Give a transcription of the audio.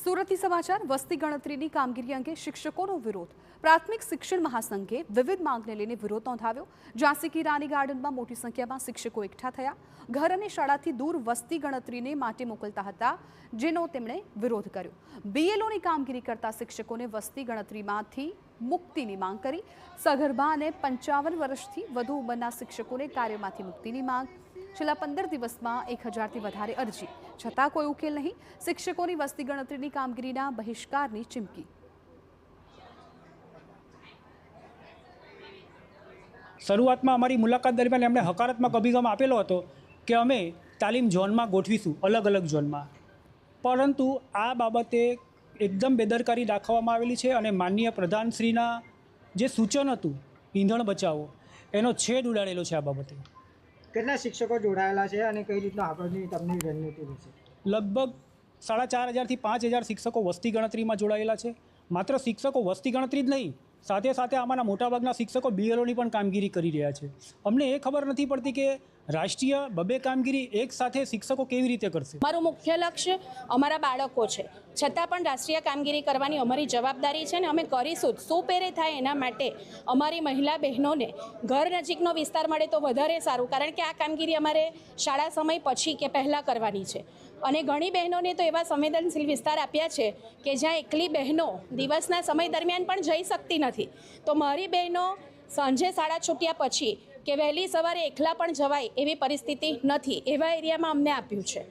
સુરતથી સમાચાર વસ્તી ગણતરીની કામગીરી અંગે શિક્ષકોનો વિરોધ। પ્રાથમિક શિક્ષણ મહાસંઘે વિવિધ માંગને લઈને વિરોધ નોંધાવ્યો। ઝાંસી કી રાની ગાર્ડનમાં મોટી સંખ્યામાં શિક્ષકો એકઠા થયા। ઘર અને શાળાથી દૂર વસ્તી ગણતરીને માટે મોકલતા હતા, જેનો તેમણે વિરોધ કર્યો। બીએલઓની કામગીરી કરતા શિક્ષકોને વસ્તી ગણતરીમાંથી મુક્તિની માંગ કરી। સગર્ભા અને 55 વર્ષથી વધુ ઉંમરના શિક્ષકોને કાર્યમાંથી મુક્તિની માંગ। છેલ્લા 15 દિવસમાં 1000થી વધારે અરજી, છતાં કોઈ ઉકેલ નહીં। શિક્ષકોની વસ્તી ગણતરીની કામગીરીના બહિષ્કારની ચીમકી। શરૂઆતમાં અમારી મુલાકાત દરમિયાન એમણે હકારાત્મક અભિગમ આપેલો હતો કે અમે તાલીમ ઝોનમાં ગોઠવીશું, અલગ અલગ ઝોનમાં, પરંતુ આ બાબતે એકદમ બેદરકારી દાખવવામાં આવેલી છે અને માનનીય પ્રધાનશ્રીના જે સૂચન હતું ઈંધણ બચાવો, એનો છેદ ઉડાડેલો છે। આ બાબતે કેટલા શિક્ષકો જોડાયેલા છે અને કઈ રીતના આગળની તમને રણનીતિ છે? લગભગ 4500થી 5000 શિક્ષકો વસ્તી ગણતરીમાં જોડાયેલા છે। માત્ર શિક્ષકો વસ્તી ગણતરી જ નહીં, સાથે સાથે આમાંના મોટાભાગના શિક્ષકો બીએલઓની પણ કામગીરી કરી રહ્યા છે। અમને એ ખબર નથી પડતી કે રાષ્ટ્રીય બબે કામગીરી એક સાથે શિક્ષકો કેવી રીતે કરશે। અમારું મુખ્ય લક્ષ્ય અમારા બાળકો છે, છતાં પણ રાષ્ટ્રીય કામગીરી કરવાની અમારી જવાબદારી છે ને અમે કરીશું। સુપેરે થાય એના માટે અમારી મહિલા બહેનોને ઘર નજીકનો વિસ્તાર મળે તો વધારે સારું, કારણ કે આ કામગીરી અમારે શાળા સમય પછી કે પહેલાં કરવાની છે। અને ઘણી બહેનોને તો એવા સંવેદનશીલ વિસ્તાર આપ્યા છે કે જ્યાં એકલી બહેનો દિવસના સમય દરમિયાન પણ જઈ શકતી નથી। તો મારી બહેનો સાંજે શાળા છૂટ્યા પછી કે વહેલી સવારે એકલા પણ જવાય એવી પરિસ્થિતિ નથી, એવા એરિયામાં અમને આપ્યું છે।